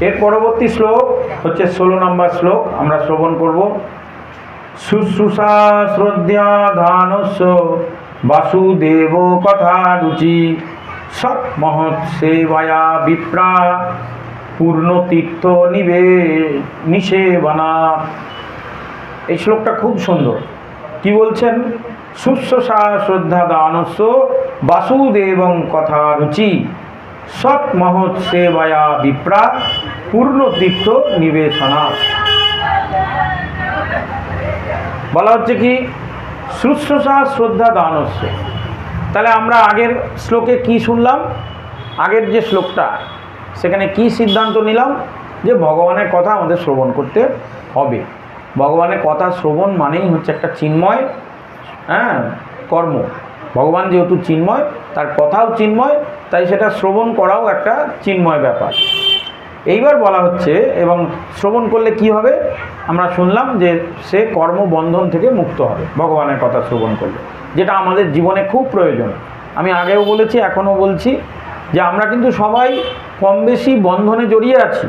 এর পরবর্তী শ্লোক হচ্ছে 16 নম্বর শ্লোক, আমরা শ্রবণ করব। শুশ্রূষা শ্রদ্ধা ধানস্য বাসুদেব কথা রুচি সৎ মহৎ সেবায়া বিপ্রা পূর্ণতীর্থ নিষেবনা। এই শ্লোকটা খুব সুন্দর। কি বলছেন? শুশ্রূষা শ্রদ্ধা দানস্য বাসুদেবং কথা রুচি সৎ মহৎ সেবায়া বিপ্রা পূর্ণতীর্থ নিবেশনা। বলা হচ্ছে কি? শুশ্রূষা শ্রদ্ধা দানস্য। তাহলে আমরা আগের শ্লোকে কি শুনলাম? আগের যে শ্লোকটা, সেখানে কি সিদ্ধান্ত নিলাম? যে ভগবানের কথা আমাদের শ্রবণ করতে হবে। ভগবানের কথা শ্রবণ মানেই হচ্ছে একটা চিন্ময় কর্ম। ভগবান যেহেতু চিন্ময়, তার কথাও চিন্ময়, তাই সেটা শ্রবণ করাও একটা চিন্ময় ব্যাপার। এইবার বলা হচ্ছে, এবং শ্রবণ করলে কি হবে? আমরা শুনলাম যে সে কর্মবন্ধন থেকে মুক্ত হবে ভগবানের কথা শ্রবণ করলে, যেটা আমাদের জীবনে খুব প্রয়োজন। আমি আগেও বলেছি, এখনও বলছি, যে আমরা কিন্তু সবাই কম বেশি বন্ধনে জড়িয়ে আছি।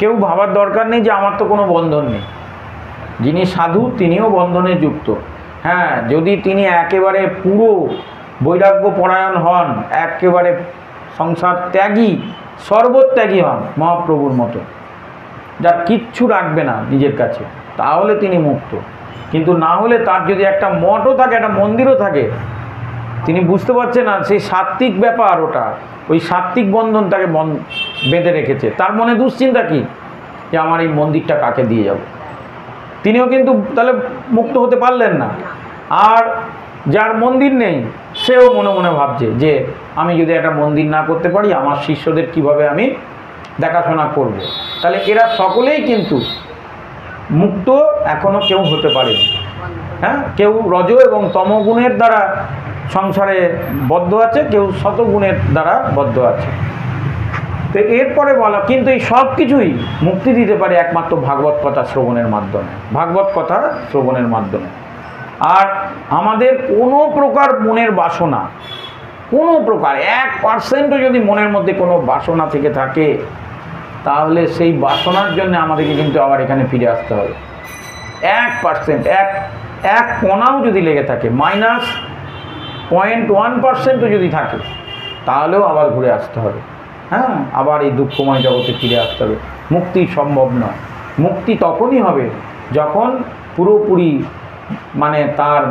কেউ ভাবার দরকার নেই যে আমার তো কোনো বন্ধন নেই। যিনি সাধু তিনিও বন্ধনে যুক্ত। যদি তিনি একেবারে পুরো বৈরাগ্য পরায়ণ হন, একেবারে সংসার ত্যাগী, সর্বত্যাগী হন, মহাপ্রভুর মতো, যা কিচ্ছু রাখবে না নিজের কাছে, তাহলে তিনি মুক্ত। কিন্তু না হলে তার যদি একটা মঠও থাকে, একটা মন্দিরও থাকে, তিনি বুঝতে পারছেন না সেই সাত্ত্বিক ব্যাপার, ওটা ওই সাত্ত্বিক বন্ধন তাকে বেঁধে রেখেছে। তার মনে দুশ্চিন্তা কি? যে আমার এই মন্দিরটা কাকে দিয়ে যাব। তিনিও কিন্তু তাহলে মুক্ত হতে পারলেন না। আর যার মন্দির নেই, সেও মনে মনে ভাবছে যে আমি যদি একটা মন্দির না করতে পারি, আমার শিষ্যদের কিভাবে আমি দেখাশোনা করব। তাহলে এরা সকলেই কিন্তু মুক্ত এখনও কেউ হতে পারেনি। কেউ রজ এবং তমগুণের দ্বারা সংসারে বদ্ধ আছে, কেউ শতগুণের দ্বারা বদ্ধ আছে। তো এরপরে বলা, কিন্তু এই সব কিছুই মুক্তি দিতে পারে একমাত্র ভাগবত কথা শ্রবণের মাধ্যমে, ভাগবত কথা শ্রবণের মাধ্যমে। আর আমাদের কোনো প্রকার মনের বাসনা, কোনো প্রকার 1%ও যদি মনের মধ্যে কোনো বাসনা থেকে থাকে, তাহলে সেই বাসনার জন্য আমাদেরকে কিন্তু আবার এখানে ফিরে আসতে হবে। 1%, এক কণাও যদি লেগে থাকে, -0.1%ও যদি থাকে, তাহলেও আবার ঘুরে আসতে হবে। আবার এই দুঃখময় জগতে ফিরে আসতে হবে। মুক্তি সম্ভব নয়। মুক্তি তখনই হবে যখন পুরোপুরি তার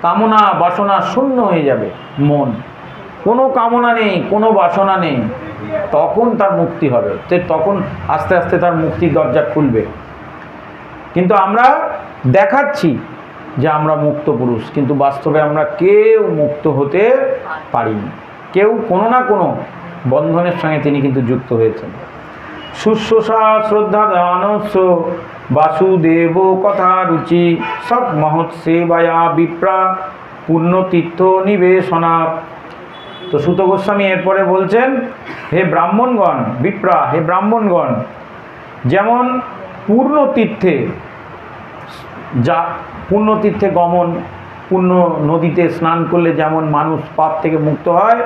কামনা বাসনা শূন্য হয়ে যাবে মন, কোনো কামনা নেই, কোনো বাসনা নেই, তখন তার মুক্তি হবে। তখন আস্তে আস্তে তার মুক্তির দরজা খুলবে। কিন্তু আমরা দেখাচ্ছি যে আমরা মুক্ত পুরুষ, কিন্তু বাস্তবে আমরা কেউ মুক্ত হতে পারিনি। কেউ কোনো না কোনো বন্ধনের সঙ্গে তিনি কিন্তু যুক্ত হয়েছেন। শুশ্রূষা শ্রদ্ধা দানস্য বাসুদেব কথা রুচি সৎ মহৎ সেবায়া বিপ্রা পূর্ণতীর্থ নিবেশনা। তো সুত গোস্বামী এরপরে বলছেন, হে ব্রাহ্মণগণ, বিপ্রা, হে ব্রাহ্মণগণ, যেমন পূর্ণতীর্থে গমন, পূর্ণ নদীতে স্নান করলে যেমন মানুষ পাপ থেকে মুক্ত হয়,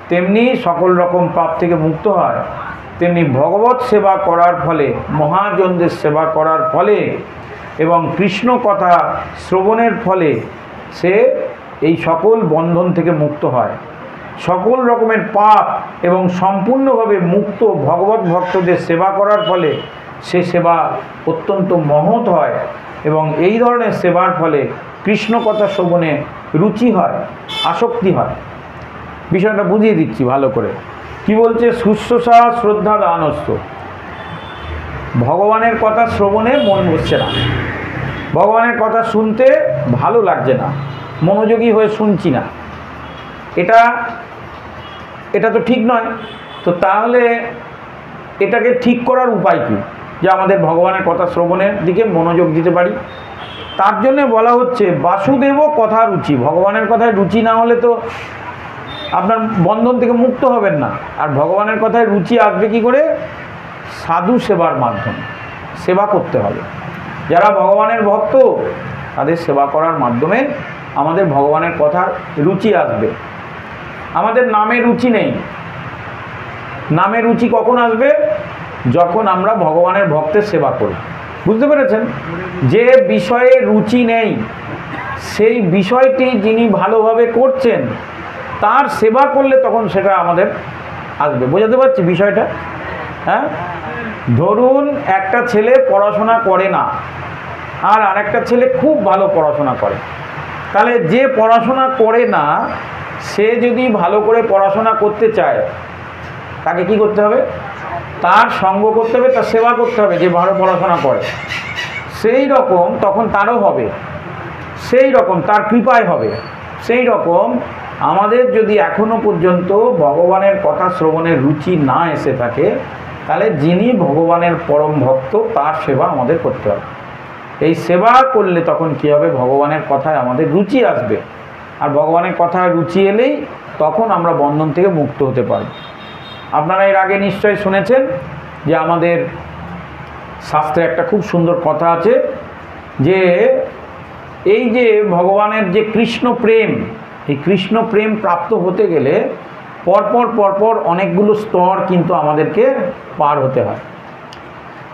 তেমনি সকল রকম পাপ থেকে মুক্ত হয়, তেমনি ভগবত সেবা করার ফলে, মহাজনদের সেবা করার ফলে এবং কৃষ্ণ কথা শ্রবণের ফলে সে এই সকল বন্ধন থেকে মুক্ত হয়। সকল রকমের পাপ এবং সম্পূর্ণভাবে মুক্ত ভগবত ভক্তদের সেবা করার ফলে সে সেবা অত্যন্ত মহৎ হয় এবং এই ধরনের সেবার ফলে কৃষ্ণ কথা শ্রবণে রুচি হয়, আসক্তি হয়। বিষয়টা বুঝিয়ে দিচ্ছি ভালো করে। কি বলছে? শুশ্রূষা শ্রদ্ধা দানস্য। ভগবানের কথা শ্রবণে মন বসছে না, ভগবানের কথা শুনতে ভালো লাগছে না, মনোযোগী হয়ে শুনছি না, এটা তো ঠিক নয়। তো তাহলে এটাকে ঠিক করার উপায় কী, যে আমাদের ভগবানের কথা শ্রবণের দিকে মনোযোগ দিতে পারি? তার জন্য বলা হচ্ছে বাসুদেব কথা রুচি। ভগবানের কথায় রুচি না হলে তো আপনার বন্ধন থেকে মুক্ত হবেন না। আর ভগবানের কথায় রুচি আসবে কী করে? সাধু সেবার মাধ্যমে সেবা করতে হবে। যারা ভগবানের ভক্ত, তাদের সেবা করার মাধ্যমে আমাদের ভগবানের কথার রুচি আসবে। আমাদের নামে রুচি নেই, নামে রুচি কখন আসবে? যখন আমরা ভগবানের ভক্তের সেবা করি। বুঝতে পেরেছেন? যে বিষয়ে রুচি নেই সেই বিষয়টি যিনি ভালোভাবে করছেন তার সেবা করলে তখন সেটা আমাদের আসবে। বোঝাতে পারছি বিষয়টা? হ্যাঁ, ধরুন একটা ছেলে পড়াশোনা করে না আর আরেকটা ছেলে খুব ভালো পড়াশোনা করে, তাহলে যে পড়াশোনা করে না সে যদি ভালো করে পড়াশোনা করতে চায় তাকে কি করতে হবে? তার সঙ্গ করতে হবে, তার সেবা করতে হবে। যে ভালো পড়াশোনা করে সেই রকম তখন তারও হবে, সেই রকম তার কৃপায় হবে। সেই রকম আমাদের যদি এখনো পর্যন্ত ভগবানের কথা শ্রবণের রুচি না এসে থাকে তাহলে যিনি ভগবানের পরম ভক্ত তার সেবা আমাদের করতে হবে। এই সেবা করলে তখন কি হবে? ভগবানের কথায় আমাদের রুচি আসবে, আর ভগবানের কথায় রুচি এলেই তখন আমরা বন্ধন থেকে মুক্ত হতে পারব। আপনারা এর আগে নিশ্চয়ই শুনেছেন যে আমাদের শাস্ত্রে একটা খুব সুন্দর কথা আছে যে এই যে ভগবানের যে কৃষ্ণ প্রেম, এই কৃষ্ণ প্রেম প্রাপ্ত হতে গেলে পরপর পরপর অনেকগুলো স্তর কিন্তু আমাদেরকে পার হতে হয়।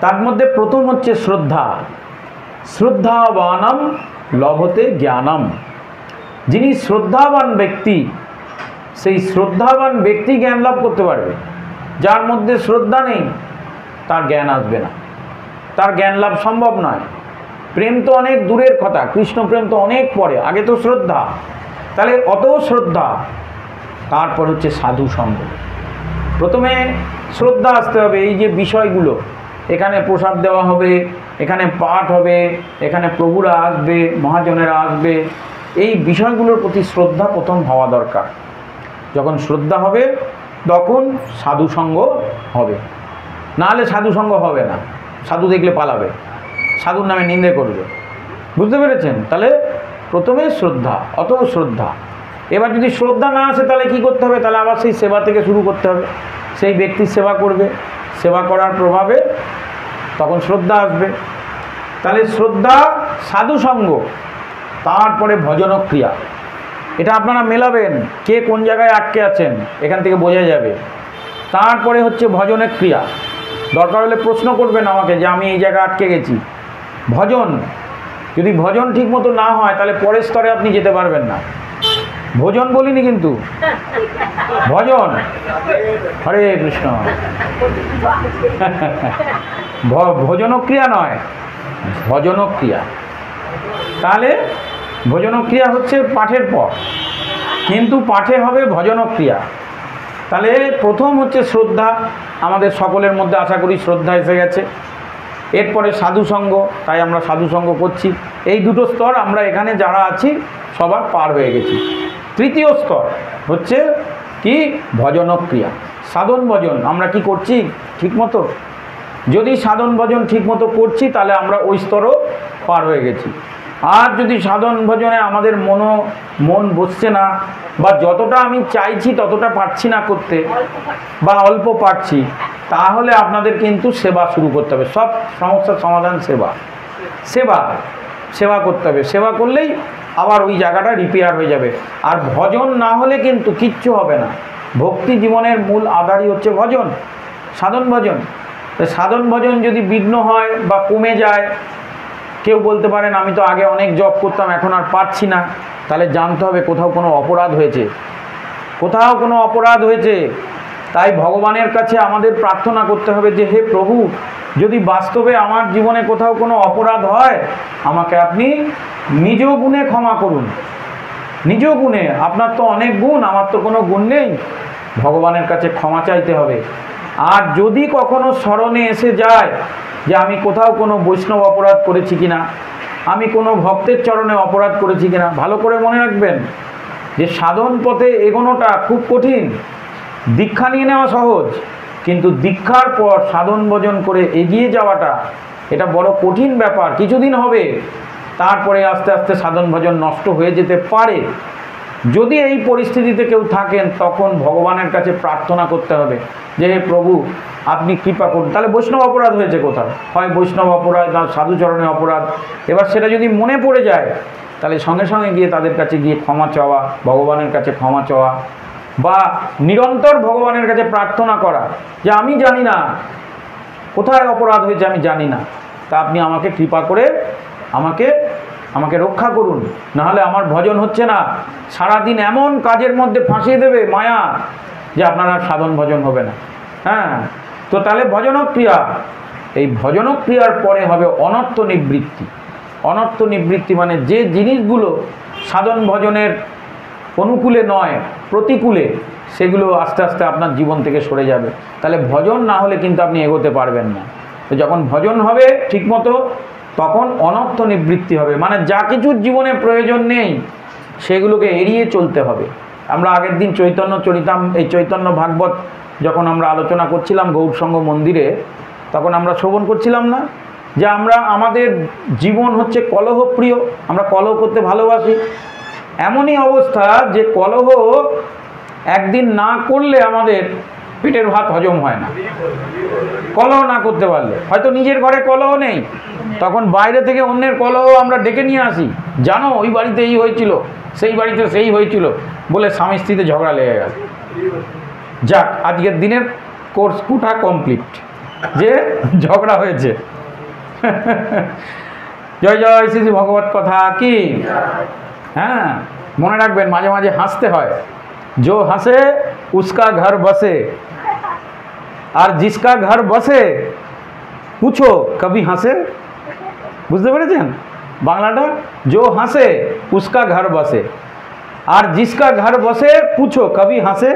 তার মধ্যে প্রথম হচ্ছে শ্রদ্ধা। শ্রদ্ধাবানম লভতে জ্ঞানম। যিনি শ্রদ্ধাবান ব্যক্তি সেই শ্রদ্ধাবান ব্যক্তি জ্ঞান লাভ করতে পারবে। যার মধ্যে শ্রদ্ধা নেই তার জ্ঞান আসবে না, তার জ্ঞান লাভ সম্ভব নয়। প্রেম তো অনেক দূরের কথা, কৃষ্ণ প্রেম তো অনেক পরে, আগে তো শ্রদ্ধা। তাহলে অত শ্রদ্ধা, তারপর হচ্ছে সাধু সঙ্গ। প্রথমে শ্রদ্ধা আসতে হবে। এই যে বিষয়গুলো, এখানে প্রসাদ দেওয়া হবে, এখানে পাঠ হবে, এখানে প্রভুরা আসবে, মহাজনেরা আসবে, এই বিষয়গুলোর প্রতি শ্রদ্ধা প্রথম হওয়া দরকার। যখন শ্রদ্ধা হবে তখন সাধু সঙ্গ হবে, নাহলে সাধু সঙ্গ হবে না। সাধু দেখলে পালাবে, সাধুর নামে নিন্দে করবে। বুঝতে পেরেছেন? তাহলে প্রথমে শ্রদ্ধা, অত শ্রদ্ধা। এবার যদি শ্রদ্ধা না আসে তাহলে কি করতে হবে? তাহলে আবার সেই সেবা থেকে শুরু করতে হবে। সেই ব্যক্তির সেবা করবে, সেবা করার প্রভাবে তখন শ্রদ্ধা আসবে। তাহলে শ্রদ্ধা, সাধু সঙ্গ, তারপরে ভজনক্রিয়া। এটা আপনারা মেলাবেন কে কোন জায়গায় আটকে আছেন, এখান থেকে বোঝা যাবে। তারপরে হচ্ছে ভজনের ক্রিয়া। দরকার হলে প্রশ্ন করবেন আমাকে যে আমি এই জায়গায় আটকে গেছি। ভজন, যদি ভজন ঠিক মতো না হয় তাহলে পরের স্তরে আপনি যেতে পারবেন না। ভোজন বলিনি কিন্তু, ভজন। হরে কৃষ্ণ। ভোজনক্রিয়া নয়, ভজনক্রিয়া। তাহলে ভোজনক্রিয়া হচ্ছে পাঠের পর, কিন্তু পাঠে হবে ভজনক্রিয়া। তাহলে প্রথম হচ্ছে শ্রদ্ধা, আমাদের সকলের মধ্যে আশা করি শ্রদ্ধা এসে গেছে। এরপরে সাধুসঙ্গ, তাই আমরা সাধুসঙ্গ করছি। এই দুটো স্তর আমরা এখানে যারা আছি সবার পার হয়ে গেছি। তৃতীয় স্তর হচ্ছে কি? ভজনক্রিয়া, সাধন ভজন। আমরা কি করছি ঠিকমতো? যদি সাধন ভজন ঠিকমতো করছি তাহলে আমরা ওই স্তরও পার হয়ে গেছি। আর যদি সাধন ভজনে আমাদের মন বসছে না, বা যতটা আমি চাইছি ততটা পারছি না করতে, বা অল্প পারছি, তাহলে আপনাদের কিন্তু সেবা শুরু করতে হবে। সব সমস্যার সমাধান সেবা, সেবা সেবা করতে হবে। সেবা করলেই আবার ওই জায়গাটা রিপেয়ার হয়ে যাবে। আর ভজন না হলে কিন্তু কিচ্ছু হবে না। ভক্তি জীবনের মূল আধারই হচ্ছে ভজন, সাধন ভজন। সাধন ভজন যদি বিঘ্ন হয় বা কমে যায়, কেউ বলতে পারেন আমি তো আগে অনেক জপ করতাম এখন আর পারছি না, তাহলে জানতে হবে কোথাও কোনো অপরাধ হয়েছে, কোথাও কোনো অপরাধ হয়েছে। তাই ভগবানের কাছে আমাদের প্রার্থনা করতে হবে যে হে প্রভু, যদি বাস্তবে আমার জীবনে কোথাও কোনো অপরাধ হয় আমাকে আপনি নিজ গুণে ক্ষমা করুন। নিজ গুণে, আপনার তো অনেক গুণ, আমার তো কোনো গুণ নেই। ভগবানের কাছে ক্ষমা চাইতে হবে। আর যদি কখনো স্মরণে এসে যায় যে আমি কোথাও কোনো বৈষ্ণব অপরাধ করেছি কিনা, আমি কোনো ভক্তের চরণে অপরাধ করেছি কিনা, ভালো করে মনে রাখবেন যে সাধন পথে এগোনোটা খুব কঠিন। দীক্ষা নিয়ে নেওয়া সহজ, কিন্তু দীক্ষার পর সাধন ভজন করে এগিয়ে যাওয়াটা এটা বড় কঠিন ব্যাপার। কিছুদিন হবে, তারপরে আস্তে আস্তে সাধন ভজন নষ্ট হয়ে যেতে পারে। যদি এই পরিস্থিতিতে কেউ থাকেন তখন ভগবানের কাছে প্রার্থনা করতে হবে যে হে প্রভু আপনি কৃপা করুন। তাহলে বৈষ্ণব অপরাধ হয়েছে কোথাও, হয় বৈষ্ণব অপরাধ না সাধুচরণে অপরাধ। এবার সেটা যদি মনে পড়ে যায় তাহলে সঙ্গে সঙ্গে গিয়ে তাদের কাছে গিয়ে ক্ষমা চাওয়া, ভগবানের কাছে ক্ষমা চাওয়া, বা নিরন্তর ভগবানের কাছে প্রার্থনা করা যে আমি জানি না কোথায় অপরাধ হয়েছে, আমি জানি না, তা আপনি আমাকে কৃপা করে আমাকে রক্ষা করুন, নাহলে আমার ভজন হচ্ছে না। সারাদিন এমন কাজের মধ্যে ফাঁসিয়ে দেবে মায়া যে আপনার আর সাধন ভজন হবে না। হ্যাঁ, তো তাহলে ভজনক্রিয়া, এই ভজনক্রিয়ার পরে হবে অনর্থ নিবৃত্তি। অনর্থ নিবৃত্তি মানে যে জিনিসগুলো সাধন ভজনের অনুকূলে নয়, প্রতিকূলে, সেগুলো আস্তে আস্তে আপনার জীবন থেকে সরে যাবে। তাহলে ভজন না হলে কিন্তু আপনি এগোতে পারবেন না। তো যখন ভজন হবে ঠিকমতো, তখন অনর্থ নিবৃত্তি হবে, মানে যা কিছুর জীবনে প্রয়োজন নেই সেগুলোকে এড়িয়ে চলতে হবে। আমরা আগের দিন চৈতন্য চরিতাম, এই চৈতন্য ভাগবত যখন আমরা আলোচনা করছিলাম গৌড়সঙ্গ মন্দিরে, তখন আমরা শ্রবণ করছিলাম না যে আমাদের জীবন হচ্ছে কলহপ্রিয়, আমরা কলহ করতে ভালোবাসি। এমনই অবস্থা যে কলহ একদিন না করলে আমাদের পেটের ভাত হজম হয় না। কলহ না করতে পারলে, হয়তো নিজের ঘরে কলহ নেই, তখন বাইরে থেকে অন্যের কলহ আমরা ডেকে নিয়ে আসি, জানো ওই বাড়িতে এই হয়েছিল, সেই বাড়িতে সেই হয়েছিল, বলে স্বামী স্ত্রীতে ঝগড়া লেগে গেল। যাক, আজকের দিনের কোর্স কুটা কমপ্লিট, যে ঝগড়া হয়েছে। জয় জয় শ্রী শ্রী ভগবত কথা কি। হ্যাঁ, মনে রাখবেন মাঝে মাঝে হাসতে হয়। जो हंसे उसका घर बसे, और जिसका घर बसे पूछो कभी हंसे। বুঝতে পেরেছেন বাংলাটা? जो हंसे उसका घर बसे, और जिसका घर बसे पूछो कभी हंसे।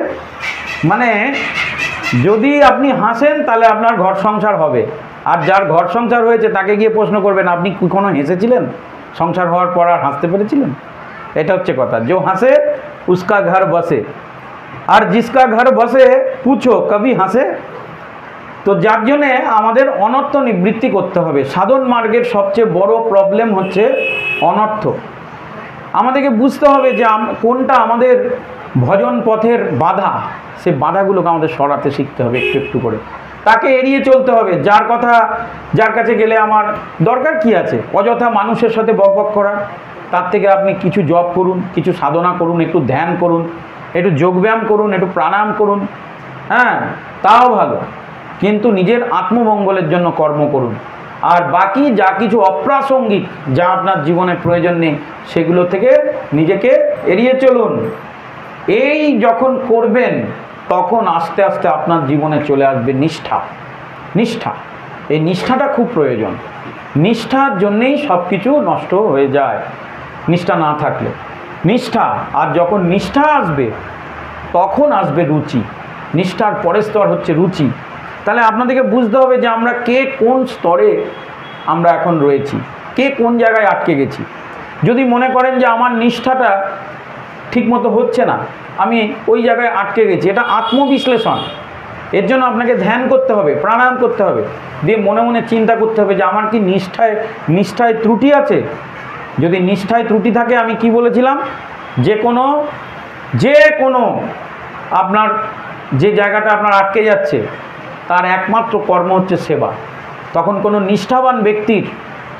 মানে যদি আপনি হাসেন তাহলে আপনার ঘর সংসার হবে, আর যার ঘর সংসার হয়েছে তাকে গিয়ে প্রশ্ন করবেন আপনি কখনো হেসেছিলেন? সংসার হওয়ার পর আর হাসতে পেরেছিলেন? এটা হচ্ছে কথা। जो हंसे उसका घर बसे, और जिसका घर बसे पूछो कभी हंसे। তো যার জন্যে আমাদের অনর্থ নিবৃত্তি করতে হবে। সাধন মার্গের সবচেয়ে বড় প্রবলেম হচ্ছে অনর্থ। আমাদেরকে বুঝতে হবে যে কোনটা আমাদের ভজন পথের বাধা, সে বাধাগুলোকে আমাদের সরাতে শিখতে হবে একটু একটু করে। তাকে এড়িয়ে চলতে হবে। যার কাছে গেলে আমার দরকার কি আছে অযথা মানুষের সাথে বকবক করার? তার থেকে আপনি কিছু জপ করুন, কিছু সাধনা করুন, একটু ধ্যান করুন, একটু যোগব্যায়াম করুন, একটু প্রাণায়াম করুন। হ্যাঁ, তাও ভালো, কিন্তু নিজের আত্মমঙ্গলের জন্য কর্ম করুন। আর বাকি যা কিছু অপ্রাসঙ্গিক, যা আপনার জীবনে প্রয়োজন নেই, সেগুলো থেকে নিজেকে এড়িয়ে চলুন। এই যখন করবেন তখন আস্তে আস্তে আপনার জীবনে চলে আসবে নিষ্ঠা। এই নিষ্ঠাটা খুব প্রয়োজন। নিষ্ঠার জন্যেই সব কিছু নষ্ট হয়ে যায়, নিষ্ঠা না থাকলে। নিষ্ঠা, আর যখন নিষ্ঠা আসবে তখন আসবে রুচি। নিষ্ঠার পরের স্তর হচ্ছে রুচি। তাহলে আপনাদেরকে বুঝতে হবে যে আমরা কে কোন স্তরে আমরা এখন রয়েছি, কে কোন জায়গায় আটকে গেছি। যদি মনে করেন যে আমার নিষ্ঠাটা ঠিকমতো হচ্ছে না, আমি ওই জায়গায় আটকে গেছি, এটা আত্মবিশ্লেষণ। এর জন্য আপনাকে ধ্যান করতে হবে, প্রাণায়াম করতে হবে, দিয়ে মনে মনে চিন্তা করতে হবে যে আমার কি নিষ্ঠায় ত্রুটি আছে। যদি নিষ্ঠায় ত্রুটি থাকে, আমি কি বলেছিলাম, যে কোনো আপনার যে জায়গাটা আপনার আটকে যাচ্ছে তার একমাত্র কর্ম হচ্ছে সেবা। তখন কোনো নিষ্ঠাবান ব্যক্তির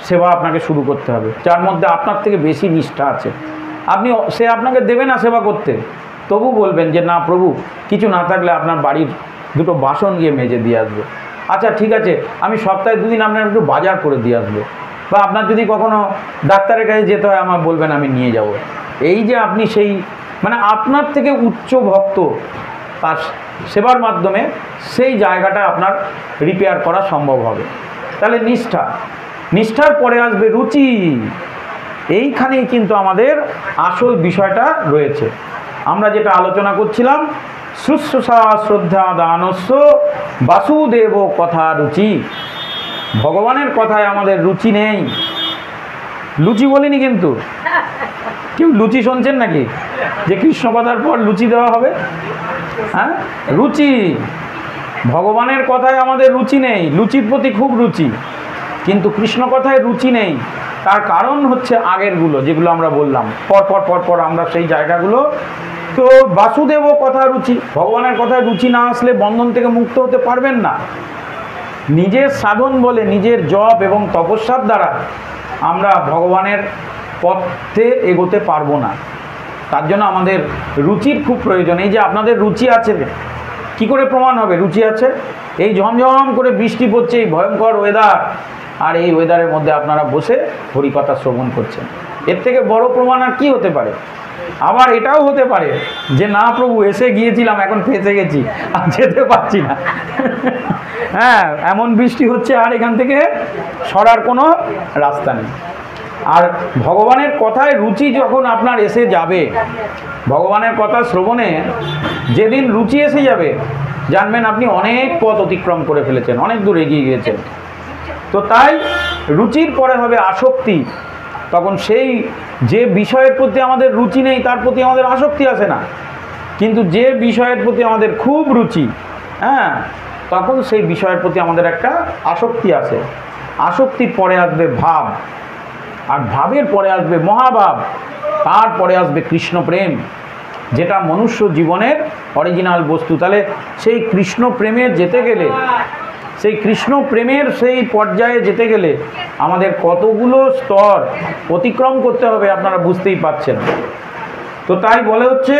সেবা আপনাকে শুরু করতে হবে, যার মধ্যে আপনার থেকে বেশি নিষ্ঠা আছে। সে আপনাকে দেবে না সেবা করতে, তবু বলবেন যে না প্রভু, কিছু না থাকলে আপনার বাড়ির দুটো বাসন গিয়ে মেজে দিয়ে আসবে। আচ্ছা ঠিক আছে, আমি সপ্তাহে 2 দিন আপনার একটু বাজার করে দিয়ে আসবো। বা আপনার যদি কখনো ডাক্তারের কাছে যেতে হয়, আমার বলবেন আমি নিয়ে যাব। এই যে আপনি সেই মানে আপনার থেকে উচ্চ ভক্ত, তার সেবার মাধ্যমে সেই জায়গাটা আপনার রিপেয়ার করা সম্ভব হবে। তাহলে নিষ্ঠার পরে আসবে রুচি। এইখানেই কিন্তু আমাদের আসল বিষয়টা রয়েছে। আমরা যেটা আলোচনা করছিলাম, শুশ্রূষা শ্রদ্ধা দানস্য বাসুদেব কথা রুচি। ভগবানের কথায় আমাদের রুচি নেই। লুচি বলিনি কিন্তু, কেউ লুচি শুনছেন নাকি যে কৃষ্ণ কথার পর লুচি দেওয়া হবে? হ্যাঁ, রুচি। ভগবানের কথায় আমাদের রুচি নেই, লুচির প্রতি খুব রুচি, কিন্তু কৃষ্ণ কথায় রুচি নেই। তার কারণ হচ্ছে আগেরগুলো যেগুলো আমরা বললাম, পর আমরা সেই জায়গাগুলো। তো বাসুদেব কথা রুচি, ভগবানের কথায় রুচি না আসলে বন্ধন থেকে মুক্ত হতে পারবেন না। নিজের সাধন বলে, নিজের জপ এবং তপস্যার দ্বারা আমরা ভগবানের পথে এগোতে পারবো না। তার জন্য আমাদের রুচির খুব প্রয়োজন। এই যে আপনাদের রুচি আছে, কি করে প্রমাণ হবে রুচি আছে? এই ঝমঝম করে বৃষ্টি পড়ছে, এই ভয়ঙ্কর ওয়েদার, আর এই ওয়েদারের মধ্যে আপনারা বসে হরিকথা শ্রবণ করছেন। এর থেকে বড় প্রমাণ আর কী হতে পারে? আবার এটাও হতে পারে যে না প্রভু, এসে গিয়েছিলাম, এখন ফেঁসে গেছি, আর যেতে পারছি না। হ্যাঁ, এমন বৃষ্টি হচ্ছে আর এখান থেকে সরার কোনো রাস্তা নেই। আর ভগবানের কথায় রুচি যখন আপনার এসে যাবে, ভগবানের কথা শ্রবণে যেদিন রুচি এসে যাবে, জানবেন আপনি অনেক পথ অতিক্রম করে ফেলেছেন, অনেক দূর এগিয়ে গিয়েছেন। তো তাই রুচির পরে হবে আসক্তি। তখন সেই যে বিষয়ের প্রতি আমাদের রুচি নেই তার প্রতি আমাদের আসক্তি আসে না, কিন্তু যে বিষয়ের প্রতি আমাদের খুব রুচি, হ্যাঁ, তখন সেই বিষয়ের প্রতি আমাদের একটা আসক্তি আসে। আসক্তির পরে আসবে ভাব, আর ভাবের পরে আসবে মহাভাব, তারপরে আসবে কৃষ্ণ প্রেম, যেটা মনুষ্য জীবনের অরিজিনাল বস্তু। তাহলে সেই কৃষ্ণ প্রেমে যেতে গেলে, সেই কৃষ্ণ প্রেমের সেই পর্যায়ে যেতে গেলে আমাদের কতগুলো স্তর অতিক্রম করতে হবে আপনারা বুঝতেই পাচ্ছেন। তো তাই বলে হচ্ছে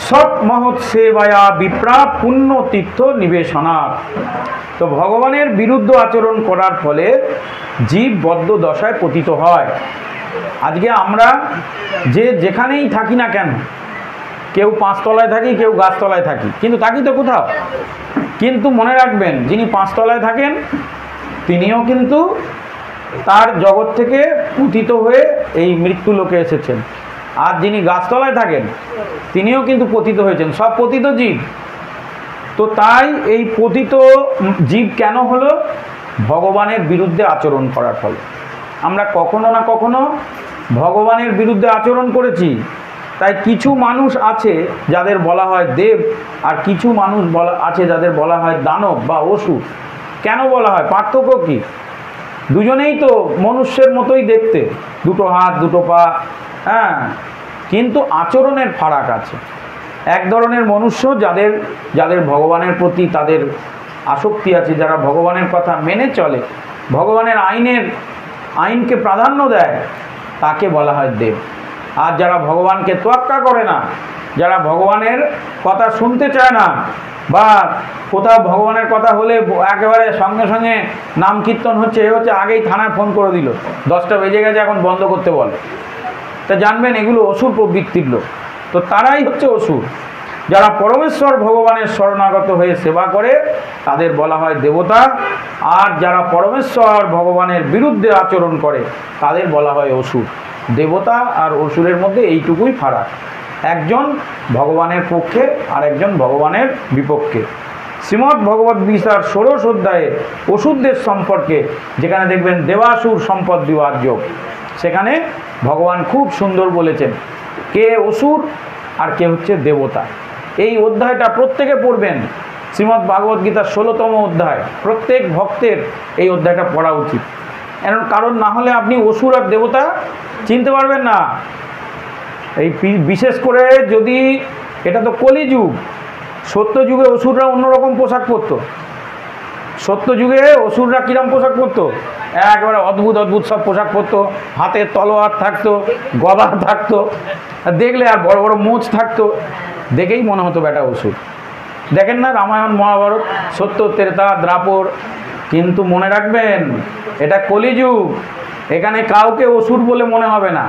সৎ মহৎ সেবায়া বিপ্রা পুণ্য তীর্থ নিবেশনা। তো ভগবানের বিরুদ্ধ আচরণ করার ফলে জীব বদ্ধ দশায় পতিত হয়। আজকে আমরা যে যেখানেই থাকি না কেন, কেউ 5 তলায় থাকি, কেউ গাছতলায় থাকি, কিন্তু থাকি তো কোথাও। কিন্তু মনে রাখবেন, যিনি 5 তলায় থাকেন তিনিও কিন্তু তার জগৎ থেকে পতিত হয়ে এই মৃত্যু লোকে এসেছেন, আর যিনি গাছতলায় থাকেন তিনিও কিন্তু পতিত হয়েছেন, সব পতিত জীব। তো তাই এই পতিত জীব কেন হলো? ভগবানের বিরুদ্ধে আচরণ করার ফলে। আমরা কখনো না কখনো ভগবানের বিরুদ্ধে আচরণ করেছি। তাই কিছু মানুষ আছে যাদের বলা হয় দেব, আর কিছু মানুষ আছে যাদের বলা হয় দানব বা অসুর। কেন বলা হয়? পার্থক্য কি? দুজনেই তো মনুষ্যের মতোই দেখতে, দুটো হাত দুটো পা, হ্যাঁ, কিন্তু আচরণের ফারাক আছে। এক ধরনের মনুষ্য যাদের ভগবানের প্রতি তাদের আসক্তি আছে, যারা ভগবানের কথা মেনে চলে, ভগবানের আইনকে প্রাধান্য দেয়, তাকে বলা হয় দেব। আর যারা ভগবানকে তোয়াক্কা করে না, যারা ভগবানের কথা শুনতে চায় না, বা কোথাও ভগবানের কথা হলে একেবারে সঙ্গে সঙ্গে নাম কীর্তন হচ্ছে, আগেই থানায় ফোন করে দিল, 10টা বেজে গেছে, এখন বন্ধ করতে বলে, তা জানবেন এগুলো অসুর প্রবৃত্তির লোক। তো তারাই হচ্ছে অসুর। যারা পরমেশ্বর ভগবানের শরণাগত হয়ে সেবা করে তাদের বলা হয় দেবতা, আর যারা পরমেশ্বর ভগবানের বিরুদ্ধে আচরণ করে তাদের বলা হয় অসুর। দেবতা আর অসুরের মধ্যে এইটুকুই ফারাক, একজন ভগবানের পক্ষে আর একজন ভগবানের বিপক্ষে। শ্রীমদ্ ভগবদ্ গীতার 16 অধ্যায়ে অসুরদের সম্পর্কে, যেখানে দেখবেন দেবাসুর সম্পদ বিবাদ যোগ, সেখানে ভগবান খুব সুন্দর বলেছেন কে অসুর আর কে হচ্ছে দেবতা। এই অধ্যায়টা প্রত্যেকে পড়বেন, শ্রীমদ্ ভাগবত গীতার 16তম অধ্যায়। প্রত্যেক ভক্তের এই অধ্যায়টা পড়া উচিত, কারণ না হলে আপনি অসুর আর দেবতা চিনতে পারবেন না। এই বিশেষ করে যদি, এটা তো কলিযুগ, সত্য যুগে অসুররা অন্যরকম পোশাক পরতো। সত্য যুগে অসুররা কিরম পোশাক পরতো? একবারে অদ্ভুত অদ্ভুত সব পোশাক পরতো, হাতে তলোয়ার থাকতো, গদা থাকতো, দেখলে আর বড় বড় মোচ থাকতো, দেখেই মনে হতো বেটা অসুর। দেখেন না রামায়ণ মহাভারত, সত্য ত্রেতা দ্রাপর। কিন্তু মনে রাখবেন এটা কলিযুগ, এখানে কাউকে অসুর বলে মনে হবে না,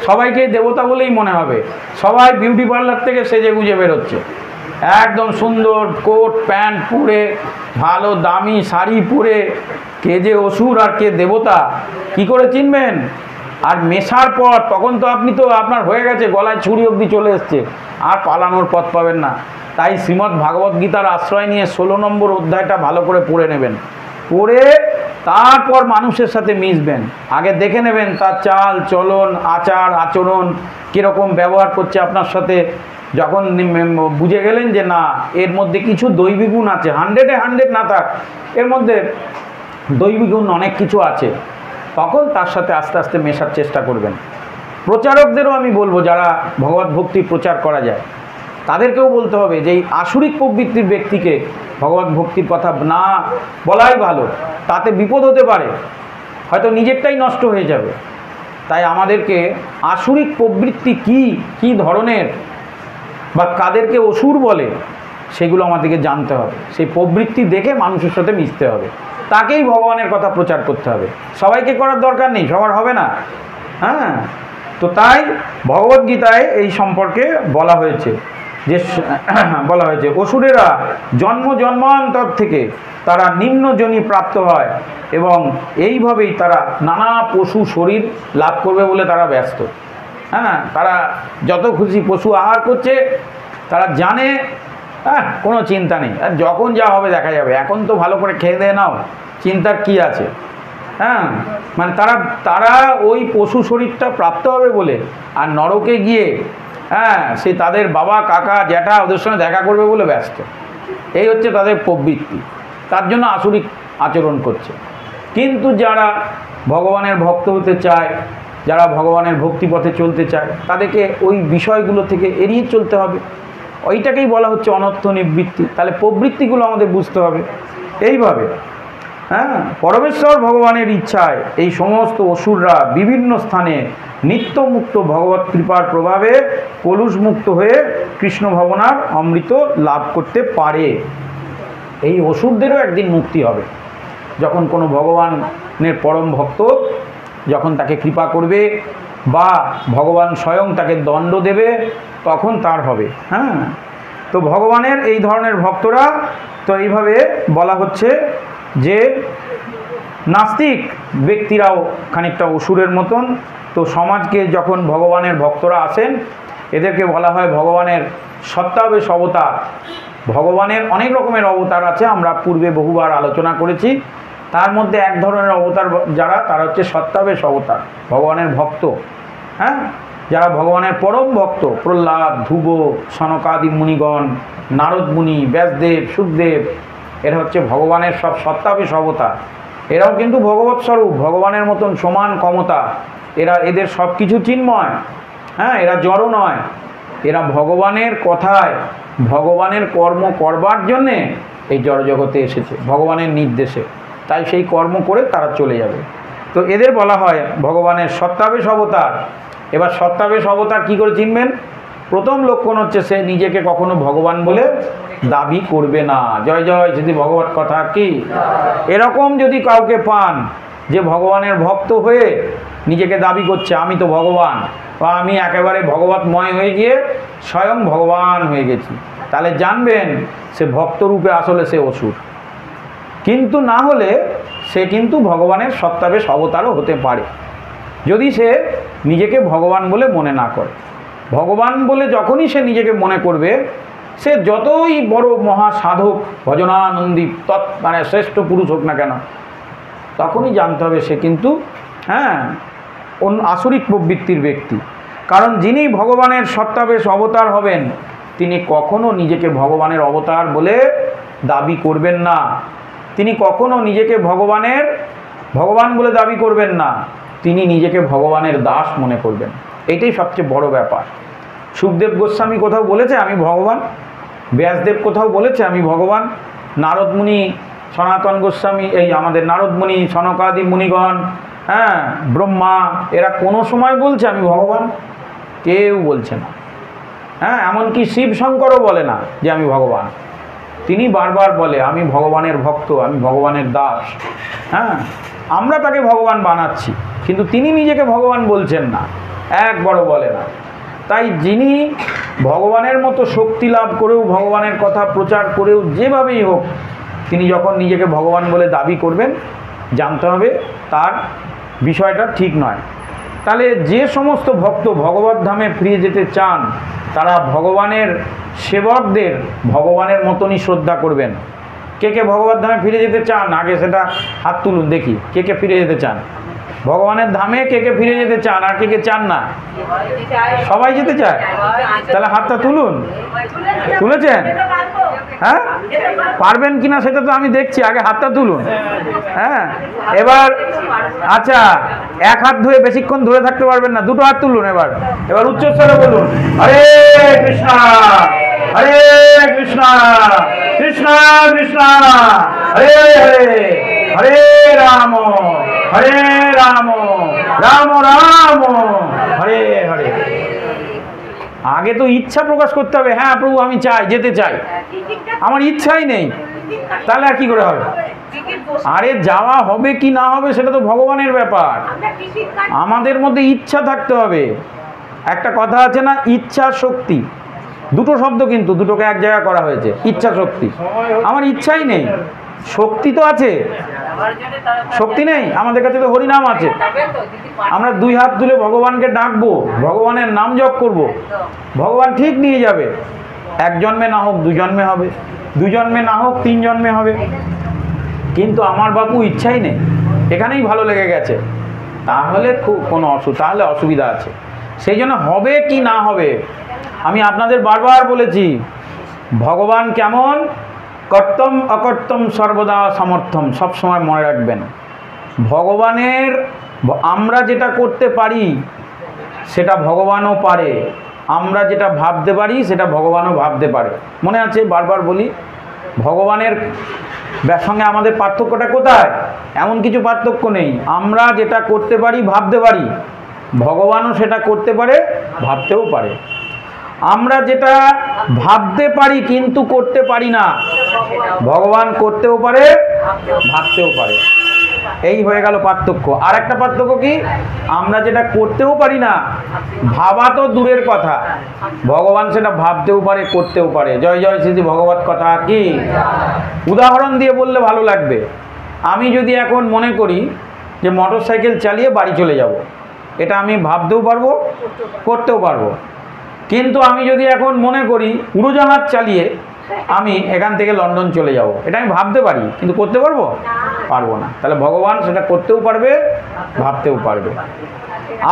সবাইকে দেবতা বলেই মনে হবে। সবাই বিউটি পার্লার থেকে সেজে গুজে বেরোচ্ছে, একদম সুন্দর কোট প্যান্ট পরে, ভালো দামি শাড়ি পরে। কে যে অসুর আর কে দেবতা কি করে চিনবেন? আর মেশার পর তখন তো আপনার হয়ে গেছে, গলায় ছুরি অবধি চলে এসছে, আর পালানোর পথ পাবেন না। তাই শ্রীমদ্ ভাগবত গীতার আশ্রয় নিয়ে 16 নম্বর অধ্যায়টা ভালো করে পড়ে নেবেন, পড়ে তারপর মানুষের সাথে মিশবেন। আগে দেখে নেবেন তার চাল চলন আচার আচরণ কীরকম ব্যবহার করছে আপনার সাথে। যখন বুঝে গেলেন যে না, এর মধ্যে কিছু দৈবী গুণ আছে, 100-এ 100 না থাক, এর মধ্যে দৈবী গুণ অনেক কিছু আছে, তখন তার সাথে আস্তে আস্তে মেশার চেষ্টা করবেন। প্রচারকদেরও আমি বলবো, যারা ভগবত ভক্তি প্রচার করা যায় তাদেরকেও বলতে হবে যে এই আসুরিক প্রবৃত্তির ব্যক্তিকে ভগবত ভক্তির কথা না বলাই ভালো, তাতে বিপদ হতে পারে, হয়তো নিজেরটাই নষ্ট হয়ে যাবে। তাই আমাদেরকে আসুরিক প্রবৃত্তি কি ধরনের বা কাদেরকে অসুর বলে সেগুলো আমাদেরকে জানতে হবে। সেই প্রবৃত্তি দেখে মানুষের সাথে মিশতে হবে, তাকেই ভগবানের কথা প্রচার করতে হবে। সবাইকে করার দরকার নেই, সবার হবে না। হ্যাঁ, তো তাই ভগবদ্গীতায় এই সম্পর্কে বলা হয়েছে যে অসুরেরা জন্মান্তর থেকে তারা নিম্ন যোনি প্রাপ্ত হয় এবং এইভাবেই তারা নানা পশু শরীর লাভ করবে বলে তারা ব্যস্ত। হ্যাঁ, তারা যত খুশি পশু আহার করছে, তারা জানে কোনো চিন্তা নেই, আর যখন যা হবে দেখা যাবে, এখন তো ভালো করে খেয়ে দিয়ে নাও, চিন্তার কি আছে। হ্যাঁ, মানে তারা ওই পশু শরীরটা প্রাপ্ত হবে বলে আর নরকে গিয়ে সে তাদের বাবা কাকা জ্যাঠা ওদের সঙ্গে দেখা করবে বলে ব্যস্ত। এই হচ্ছে তাদের প্রবৃত্তি, তার জন্য আসুরিক আচরণ করছে। কিন্তু যারা ভগবানের ভক্ত হতে চায়, যারা ভগবানের ভক্তিপথে চলতে চায়, তাদেরকে ওই বিষয়গুলো থেকে এড়িয়ে চলতে হবে। ওইটাকেই বলা হচ্ছে অনর্থ নিবৃত্তি। তাহলে প্রবৃত্তিগুলো আমাদের বুঝতে হবে এইভাবে। হ্যাঁ, পরমেশ্বর ভগবানের ইচ্ছায় এই সমস্ত অসুররা বিভিন্ন স্থানে নিত্যমুক্ত ভগবত কৃপার প্রভাবে কলুষমুক্ত হয়ে কৃষ্ণ ভাবনার অমৃত লাভ করতে পারে। এই অসুরদেরও একদিন মুক্তি হবে, যখন কোনো ভগবানের পরম ভক্ত যখন তাকে কৃপা করবে বা ভগবান স্বয়ং তাকে দণ্ড দেবে, তখন তার হবে। হ্যাঁ, তো ভগবানের এই ধরনের ভক্তরা, তো এইভাবে বলা হচ্ছে যে নাস্তিক ব্যক্তিরাও খানিকটা অসুরের মতন। তো সমাজকে যখন ভগবানের ভক্তরা আসেন, এদেরকে বলা হয় ভগবানের সত্তাবেশ অবতার। ভগবানের অনেক রকমের অবতার আছে, আমরা পূর্বে বহুবার আলোচনা করেছি। তার মধ্যে এক ধরনের অবতার যারা, তারা হচ্ছে সত্তাবেশ অবতার, ভগবানের ভক্ত। হ্যাঁ, যারা ভগবানের পরম ভক্ত, প্রহ্লাদ, ধ্রুব, সনকাদি মুনিগণ, নারদ মুনি, ব্যাসদেব, সুখদেব, এরা হচ্ছে ভগবানের সব সত্তাবেশ অবতার। এরাও কিন্তু ভগবৎ স্বরূপ, ভগবানের মতন সমান ক্ষমতা। এদের সব কিছু চিন্ময়। হ্যাঁ, এরা জড় নয়, এরা ভগবানের কথায়, ভগবানের কর্ম করবার জন্যে এই জড়জগতে এসেছে ভগবানের নির্দেশে। তাই সেই কর্ম করে তারা চলে যাবে। তো এদের বলা হয় ভগবানের সত্তাবেশ অবতার। এবার সত্তাবেশ অবতার কী করে চিনবেন? প্রথম লক্ষণ হচ্ছে সে নিজেকে কখনো ভগবান বলে দাবি করবে না। জয় জয় যদি ভগবত কথা কি। এরকম যদি কাউকে পান যে ভগবানের ভক্ত হয়ে নিজেকে দাবি করছে আমি তো ভগবান, বা আমি একেবারে ভগবতময় হয়ে গিয়ে স্বয়ং ভগবান হয়ে গেছি, তাহলে জানবেন সে ভক্তরূপে আসলে সে অসুর। কিন্তু না হলে সে কিন্তু ভগবানের সত্তাবেশ অবতারও হতে পারে, যদি সে নিজেকে ভগবান বলে মনে না করে। ভগবান বলে যখনই সে নিজেকে মনে করবে, সে যতই বড় মহা সাধক, ভজনানন্দী মানে শ্রেষ্ঠ পুরুষ হোক না কেন, তখনই জানতে হবে সে কিন্তু আসুরিক প্রবৃত্তির ব্যক্তি। কারণ যিনি ভগবানের সত্তাবেশ অবতার হবেন, তিনি কখনো নিজেকে ভগবানের অবতার বলে দাবি করবেন না। তিনি কখনো নিজেকে ভগবান বলে দাবি করবেন না, তিনি নিজেকে ভগবানের দাস মনে করবেন। এটাই সবচেয়ে বড় ব্যাপার। সুখদেব গোস্বামী কোথাও বলেছে আমি ভগবান, ব্যাসদেব কোথাও বলেছে আমি ভগবান, নারদ মুনি, সনাতন গোস্বামী, এই আমাদের নারদ মুনি, সনকাদি মুনিগণ, ব্রহ্মা, এরা কোনো সময় বলছে আমি ভগবান? কেউ বলছে না। এমনকি শিব শঙ্করও বলে না যে আমি ভগবান। তিনি বারবার বলে আমি ভগবানের ভক্ত, আমি ভগবানের দাস। আমরা তাকে ভগবান বানাচ্ছি, কিন্তু তিনি নিজেকে ভগবান বলছেন না, একবারও বলে না। তাই যিনি ভগবানের মতো শক্তি লাভ করেও, ভগবানের কথা প্রচার করেও, যেভাবেই হোক, তিনি যখন নিজেকে ভগবান বলে দাবি করবেন, জানতে হবে তার বিষয়টা ঠিক নয়। তাহলে যে সমস্ত ভক্ত ভগবত ধামে ফিরে যেতে চান, তারা ভগবানের সেবকদের ভগবানের মতনই শ্রদ্ধা করবেন। কে কে ভগবত ধামে ফিরে যেতে চান? আগে সেটা হাত তুলুন দেখি, কে কে ফিরে যেতে চান ভগবানের ধামে? কে কে ফিরে যেতে চান? আর কে কে চান না? সবাই যেতে চায়? তাহলে হাতটা তুলুন। তুলেছেন? পারবেন কিনা সেটা তো আমি দেখছি, আগে হাতটা তুলুন। এবার আচ্ছা, এক হাত ধরে বেশিক্ষণ ধরে থাকতে পারবেন না, দুটো হাত তুলুন। এবার উচ্চস্বরে বলুন হরে কৃষ্ণ হরে কৃষ্ণ কৃষ্ণ কৃষ্ণ হরে হরে, হরে রাম রাম রাম হরে হরে। আগে তো ইচ্ছা প্রকাশ করতে হবে, হ্যাঁ প্রভু আমি চাই, যেতে চাই, আমার ইচ্ছাই নেই, তাহলে আর কি করে হবে? আরে যাওয়া হবে কি না হবে সেটা তো ভগবানের ব্যাপার, আমাদের মধ্যে ইচ্ছা থাকতে হবে। একটা কথা আছে না, ইচ্ছা শক্তি, দুটো শব্দ কিন্তু দুটোকে এক জায়গায় করা হয়েছে, ইচ্ছা শক্তি। আমার ইচ্ছাই নেই, শক্তি তো আছে, শক্তি নেই আমাদের কাছে তো হরিনাম আছে, আমরা দুই হাত তুলে ভগবানকে ডাকবো, ভগবানের নাম জপ করব, ভগবান ঠিক নিয়ে যাবে। এক জন্মে না হোক 2 জন্মে হবে, 2 জন্মে না হোক 3 জন্মে হবে, কিন্তু আমার বাবু ইচ্ছাই নেই, এখানেই ভালো লেগে গেছে, তাহলে কোনো তাহলে অসুবিধা আছে। সেই জন্য হবে কি না হবে, আমি আপনাদের বারবার বলেছি ভগবান কেমন, কর্তম অকর্তম সর্বদা সমর্থম, সবসময় মনে রাখবেন। ভগবানের, আমরা যেটা করতে পারি সেটা ভগবানও পারে, আমরা যেটা ভাবতে পারি সেটা ভগবানও ভাবতে পারে। মনে আছে বারবার বলি, ভগবানের সঙ্গে আমাদের পার্থক্যটা কোথায়? এমন কিছু পার্থক্য নেই, আমরা যেটা করতে পারি ভাবতে পারি, ভগবানও সেটা করতে পারে, ভাবতেও পারে। আমরা যেটা ভাবতে পারি কিন্তু করতে পারি না, ভগবান করতেও পারে, ভাবতেও পারে। এই হয়ে গেল পার্থক্য। আর একটা পার্থক্য কি, আমরা যেটা করতেও পারি না, ভাবা তো দূরের কথা, ভগবান সেটা ভাবতেও পারে, করতেও পারে। জয় জয় শ্রী ভগবত কথা কি। উদাহরণ দিয়ে বললে ভালো লাগবে। আমি যদি এখন মনে করি যে মোটর সাইকেল চালিয়ে বাড়ি চলে যাব, এটা আমি ভাবতেও পারবো, করতেও পারবো। কিন্তু আমি যদি এখন মনে করি উড়োজাহাজ চালিয়ে আমি এখান থেকে লন্ডন চলে যাব, এটা আমি ভাবতে পারি, কিন্তু করতে পারবো? পারবো না। তাহলে ভগবান সেটা করতেও পারবে, ভাবতেও পারবে।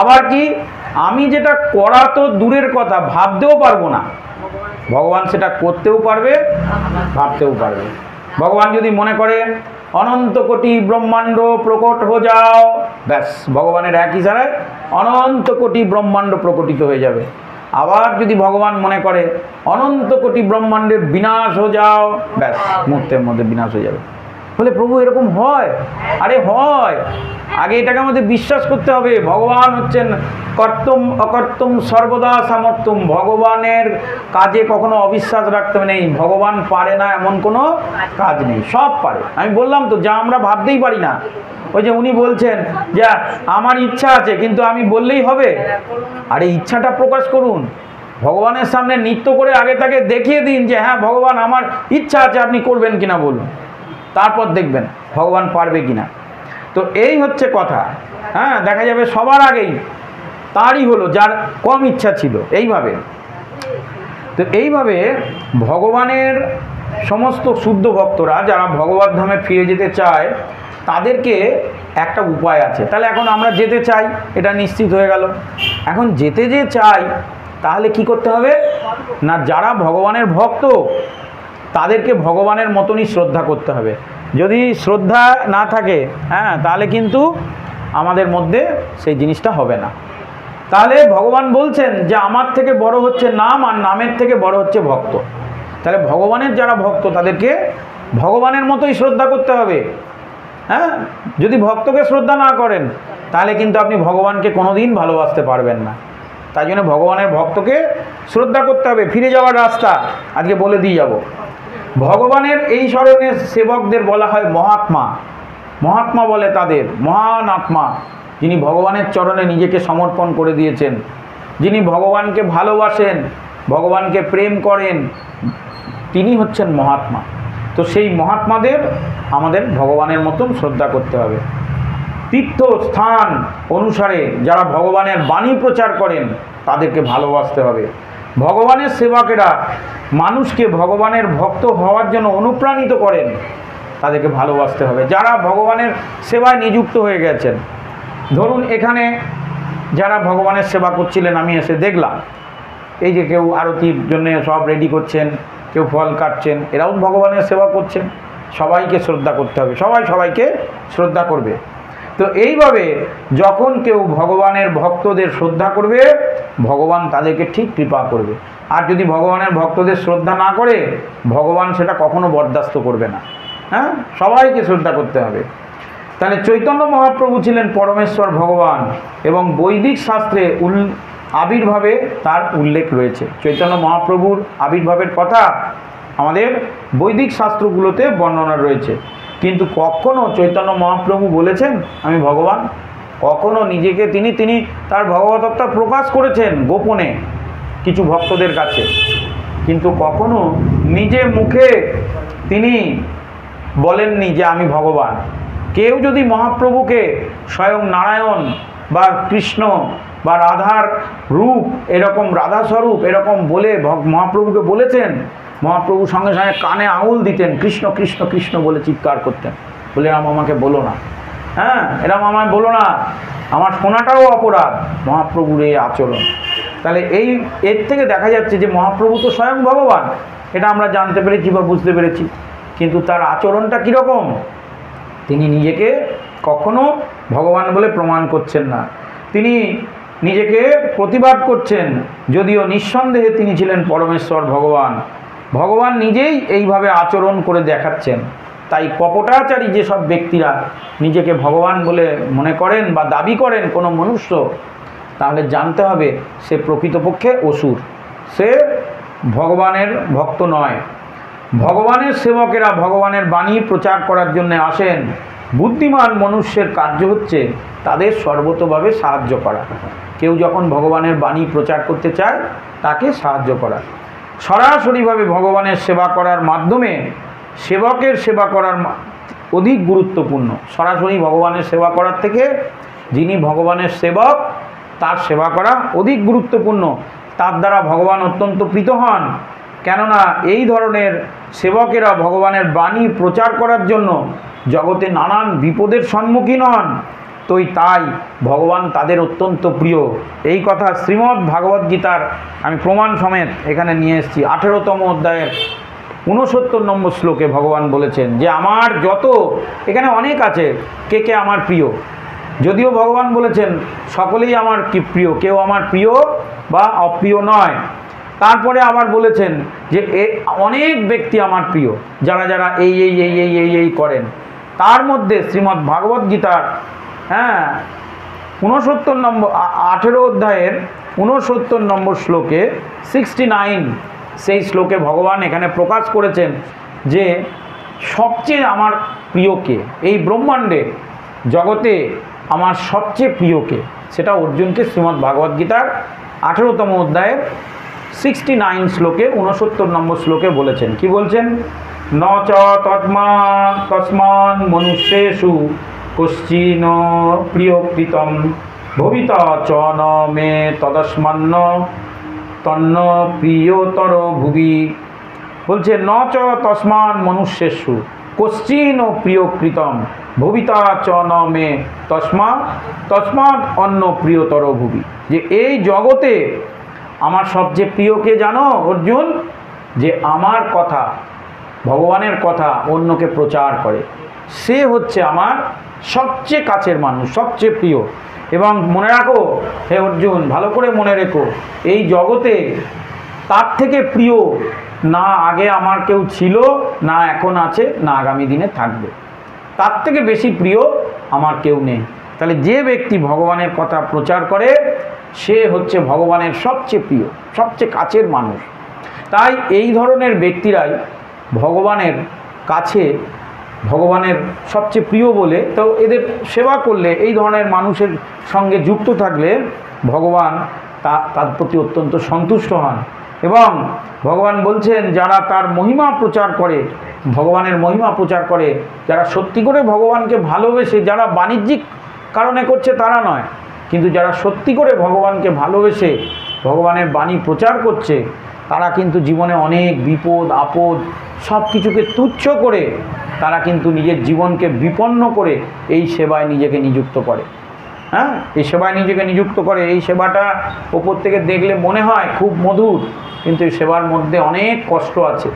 আবার কি, আমি যেটা করা তো দূরের কথা, ভাবতেও পারবো না, ভগবান সেটা করতেও পারবে, ভাবতেও পারবে। ভগবান যদি মনে করে অনন্ত কোটি ব্রহ্মাণ্ড প্রকট হয়ে যাও, ব্যাস ভগবানের এক ইশারায় অনন্ত কোটি ব্রহ্মাণ্ড প্রকটিত হয়ে যাবে। আবার যদি ভগবান মনে করে অনন্ত কোটি ব্রহ্মাণ্ডের বিনাশ হয়ে যাও, ব্যাস মুহূর্তের মধ্যে বিনাশ হয়ে যাবে। বলে প্রভু এরকম হয়? আরে হয়, আগে এটাকে আমাদের বিশ্বাস করতে হবে। ভগবান হচ্ছেন কর্তম অকর্তম সর্বদা সমর্থম, ভগবানের কাজে কখনো অবিশ্বাস রাখতে নেই। ভগবান পারে না এমন কোনো কাজ নেই, সব পারে। আমি বললাম তো, যা আমরা ভাবতেই পারি না। ওই যে উনি বলছেন যে আমার ইচ্ছা আছে কিন্তু আমি বললেই হবে, আরে ইচ্ছাটা প্রকাশ করুন, ভগবানের সামনে নৃত্য করে আগে তাকে দেখিয়ে দিন যে হ্যাঁ ভগবান আমার ইচ্ছা আছে, আপনি করবেন কিনা বলুন, তারপর দেখবেন ভগবান পারবে কিনা। তো এই হচ্ছে কথা। হ্যাঁ, দেখা যাবে সবার আগেই তারই হলো যার কম ইচ্ছা ছিল। এইভাবে তো এইভাবে ভগবানের সমস্ত শুদ্ধ ভক্তরা যারা ভগবত ধামে ফিরে যেতে চায় তাদেরকে একটা উপায় আছে। তাহলে এখন আমরা যেতে চাই, এটা নিশ্চিত হয়ে গেল। এখন যেতে যে চাই তাহলে কি করতে হবে না, যারা ভগবানের ভক্ত তাদেরকে ভগবানের মতনই শ্রদ্ধা করতে হবে। যদি শ্রদ্ধা না থাকে, হ্যাঁ, তাহলে কিন্তু আমাদের মধ্যে সেই জিনিসটা হবে না। তাহলে ভগবান বলছেন যে আমার থেকে বড় হচ্ছে নাম, আর নামের থেকে বড় হচ্ছে ভক্ত। তাহলে ভগবানের যারা ভক্ত তাদেরকে ভগবানের মতোই শ্রদ্ধা করতে হবে। হ্যাঁ, যদি ভক্তকে শ্রদ্ধা না করেন তাহলে কিন্তু আপনি ভগবানকে কোনোদিন ভালোবাসতে পারবেন না। তাই জন্য ভগবানের ভক্তকে শ্রদ্ধা করতে হবে। ফিরে যাওয়ার রাস্তা আজকে বলে দিয়ে যাব। ভগবানের এই স্মরণের সেবকদের বলা হয় মহাত্মা। মহাত্মা বলে তাদের, মহান আত্মা, যিনি ভগবানের চরণে নিজেকে সমর্পণ করে দিয়েছেন, যিনি ভগবানকে ভালোবাসেন, ভগবানকে প্রেম করেন, তিনি হচ্ছেন মহাত্মা। তো সেই মহাত্মাদের আমাদের ভগবানের মতন শ্রদ্ধা করতে হবে। তীর্থস্থান অনুসারে যারা ভগবানের বাণী প্রচার করেন তাদেরকে ভালোবাসতে হবে। ভগবানের সেবকেরা মানুষকে ভগবানের ভক্ত হওয়ার জন্য অনুপ্রাণিত করেন, তাদেরকে ভালোবাসতে হবে। যারা ভগবানের সেবায় নিযুক্ত হয়ে গেছেন, ধরুন এখানে যারা ভগবানের সেবা করছিলেন আমি এসে দেখলাম, এই যে কেউ আরতির জন্য সব রেডি করছেন, কেউ ফল কাটছেন, এরাও ভগবানের সেবা করছেন। সবাইকে শ্রদ্ধা করতে হবে, সবাই সবাইকে শ্রদ্ধা করবে। তো এইভাবে যখন কেউ ভগবানের ভক্তদের শ্রদ্ধা করবে, ভগবান তাদেরকে ঠিক কৃপা করবে। আর যদি ভগবানের ভক্তদের শ্রদ্ধা না করে, ভগবান সেটা কখনো বরদাস্ত করবে না। হ্যাঁ, সবাইকে শ্রদ্ধা করতে হবে। তাহলে চৈতন্য মহাপ্রভু ছিলেন পরমেশ্বর ভগবান এবং বৈদিক শাস্ত্রে আবির্ভাবে তার উল্লেখ রয়েছে। চৈতন্য মহাপ্রভুর আবির্ভাবের কথা আমাদের বৈদিক শাস্ত্রগুলোতে বর্ণনা রয়েছে, কিন্তু কখনো চৈতন্য মহাপ্রভু বলেছেন আমি ভগবান? কখনো নিজেকে তিনি তার ভগবতত্তা প্রকাশ করেছেন গোপনে কিছু ভক্তদের কাছে, কিন্তু কখনো নিজে মুখে তিনি বলেননি যে আমি ভগবান। কেউ যদি মহাপ্রভুকে স্বয়ং নারায়ণ বা কৃষ্ণ বা রাধার রূপ এরকম রাধাস্বরূপ এরকম বলে মহাপ্রভুকে বলেছেন, মহাপ্রভু সঙ্গে সঙ্গে কানে আঙুল দিতেন, কৃষ্ণ কৃষ্ণ কৃষ্ণ বলে চিৎকার করতেন, বলে এরম আমাকে বলো না, হ্যাঁ এরম আমায় বলো না, আমার শোনাটাও অপরাধ। মহাপ্রভুর এই আচরণ, তাহলে এর থেকে দেখা যাচ্ছে যে মহাপ্রভু তো স্বয়ং ভগবান, এটা আমরা জানতে পেরেছি বা বুঝতে পেরেছি, কিন্তু তার আচরণটা কীরকম? তিনি নিজেকে কখনো ভগবান বলে প্রমাণ করছেন না, তিনি নিজেকে প্রতিবাদ করছেন, যদিও নিঃসন্দেহে তিনি ছিলেন পরমেশ্বর ভগবান। ভগবান নিজেই এইভাবে আচরণ করে দেখাচ্ছেন। তাই কপটাচারী যেসব ব্যক্তিরা নিজেকে ভগবান বলে মনে করেন বা দাবি করেন কোনো মনুষ্য, তাহলে জানতে হবে সে প্রকৃতপক্ষে অসুর, সে ভগবানের ভক্ত নয়। ভগবানের সেবকেরা ভগবানের বাণী প্রচার করার জন্য আসেন। বুদ্ধিমান মনুষ্যের কার্য হচ্ছে তাদের সর্বতোভাবে সাহায্য করা। কেউ যখন ভগবানের বাণী প্রচার করতে চায় তাকে সাহায্য করা, সরাসরিভাবে ভগবানের সেবা করার মাধ্যমে সেবকের সেবা করার অধিক গুরুত্বপূর্ণ। সরাসরি ভগবানের সেবা করার থেকে যিনি ভগবানের সেবক তার সেবা করা অধিক গুরুত্বপূর্ণ। তার দ্বারা ভগবান অত্যন্ত প্রীত হন, কেননা এই ধরনের সেবকেরা ভগবানের বাণী প্রচার করার জন্য জগতে নানান বিপদের সম্মুখীন হন, তাই ভগবান তাদের অত্যন্ত প্রিয়। এই কথা শ্রীমদ্ ভাগবত গীতার আমি প্রমাণ সমেত এখানে নিয়ে এসেছি। 18তম অধ্যায়ের 69 নম্বর শ্লোকে ভগবান বলেছেন যে আমার যত, এখানে অনেক আছে কে কে আমার প্রিয়, যদিও ভগবান বলেছেন সকলেই আমার কি প্রিয়, কেউ আমার প্রিয় বা অপ্রিয় নয়। তারপরে আবার বলেছেন যে অনেক ব্যক্তি আমার প্রিয়, যারা যারা এই এই এই এই এই এই করেন। তার মধ্যে শ্রীমদ্ ভাগবত গীতার 18 অধ্যায়ের 69 নম্বর শ্লোকে 69, সেই শ্লোকে ভগবান এখানে প্রকাশ করেছেন যে সবচেয়ে আমার প্রিয়কে, এই ব্রহ্মাণ্ডে জগতে আমার সবচেয়ে প্রিয়কে, সেটা অর্জুনকে শ্রীমদ্ ভাগবত গীতার 18তম অধ্যায়ের 69 শ্লোকে 69 নম্বর শ্লোকে বলেছেন। কি বলছেন? ন চ তস্মান মনুষ্যেষু কশ্চিন প্রিয়কৃতম ভবিতা চ ন মে তদস্মান্ন তন্ন প্রিয়তর ভুবি। বলছে ন চ তস্মান মনুষ্যেষু কশ্চিন প্রিয়কৃতম ভবিতা চ ন মে তস্মাৎ অন্য প্রিয়তর ভুবি। যে এই জগতে আমার সবচেয়ে প্রিয়কে জানো অর্জুন? যে আমার কথা, ভগবানের কথা অন্যকে প্রচার করে, সে হচ্ছে আমার সবচেয়ে কাছের মানুষ, সবচেয়ে প্রিয়। এবং মনে রাখো হে অর্জুন, ভালো করে মনে রেখো, এই জগতে তার থেকে প্রিয় না আগে আমার কেউ ছিল, না এখন আছে, না আগামী দিনে থাকবে। তার থেকে বেশি প্রিয় আমার কেউ নেই। তাহলে যে ব্যক্তি ভগবানের কথা প্রচার করে সে হচ্ছে ভগবানের সবচেয়ে প্রিয়, সবচেয়ে কাছের মানুষ। তাই এই ধরনের ব্যক্তিরাই ভগবানের কাছে, ভগবানের সবচেয়ে প্রিয় বলে, তো এদের সেবা করলে, এই ধরনের মানুষের সঙ্গে যুক্ত থাকলে ভগবান তার প্রতি অত্যন্ত সন্তুষ্ট হন। এবং ভগবান বলছেন যারা তার মহিমা প্রচার করে, ভগবানের মহিমা প্রচার করে, যারা সত্যি করে ভগবানকে ভালোবেসে, যারা বাণিজ্যিক কারণে করছে তারা নয়, কিন্তু যারা সত্যি করে ভগবানকে ভালোবেসে ভগবানের বাণী প্রচার করছে, তারা কিন্তু জীবনে অনেক বিপদ আপদ সব কিছুকে তুচ্ছ করে তারা কিন্তু নিজের জীবনকে বিপন্ন করে এই সেবায় নিজেকে নিযুক্ত করে। হ্যাঁ, এই সেবায় নিজেকে নিযুক্ত করে। এই সেবাটা ওপর থেকে দেখলে মনে হয় খুব মধুর, কিন্তু এই সেবার মধ্যে অনেক কষ্ট আছে,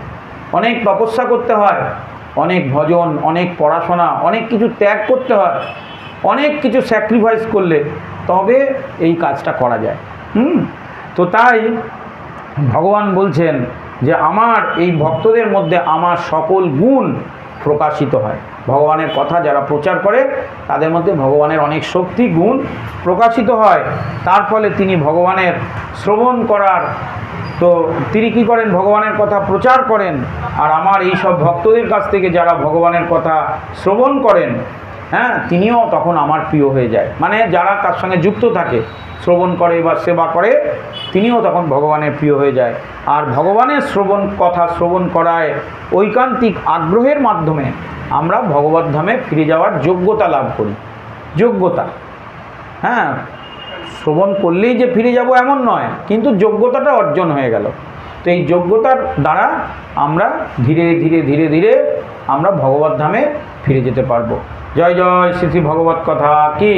অনেক তপস্যা করতে হয়, অনেক ভজন, অনেক পড়াশোনা, অনেক কিছু ত্যাগ করতে হয়, অনেক কিছু স্যাক্রিফাইস করলে তবে এই কাজটা করা যায়। তো তাই ভগবান বলছেন যে আমার এই ভক্তদের মধ্যে আমার সকল গুণ প্রকাশিত হয়। ভগবানের কথা যারা প্রচার করে তাদের মধ্যে ভগবানের অনেক শক্তি গুণ প্রকাশিত হয়। তার ফলে তিনি ভগবানের শ্রবণ করার, তো তিনি কী করেন, ভগবানের কথা প্রচার করেন। আর আমার এই সব ভক্তদের কাছ থেকে যারা ভগবানের কথা শ্রবণ করেন, হ্যাঁ, তিনিও তখন আমার প্রিয় হয়ে যায়। মানে যারা তার সঙ্গে যুক্ত থাকে, শ্রবণ করে বা সেবা করে, তিনিও তখন ভগবানের প্রিয় হয়ে যায়। আর ভগবানের কথা শ্রবণ করায় ঐকান্তিক আগ্রহের মাধ্যমে আমরা ভগবত ধামে ফিরে যাওয়ার যোগ্যতা লাভ করি। যোগ্যতা, হ্যাঁ, শ্রবণ করলেই যে ফিরে যাব এমন নয়, কিন্তু যোগ্যতাটা অর্জন হয়ে গেল। তো এই যোগ্যতার দ্বারা আমরা ধীরে ধীরে ধীরে ধীরে আমরা ভগবত ধামে ফিরে যেতে পারবো। জয় জয় শ্রী শ্রী ভগবত কথা কি।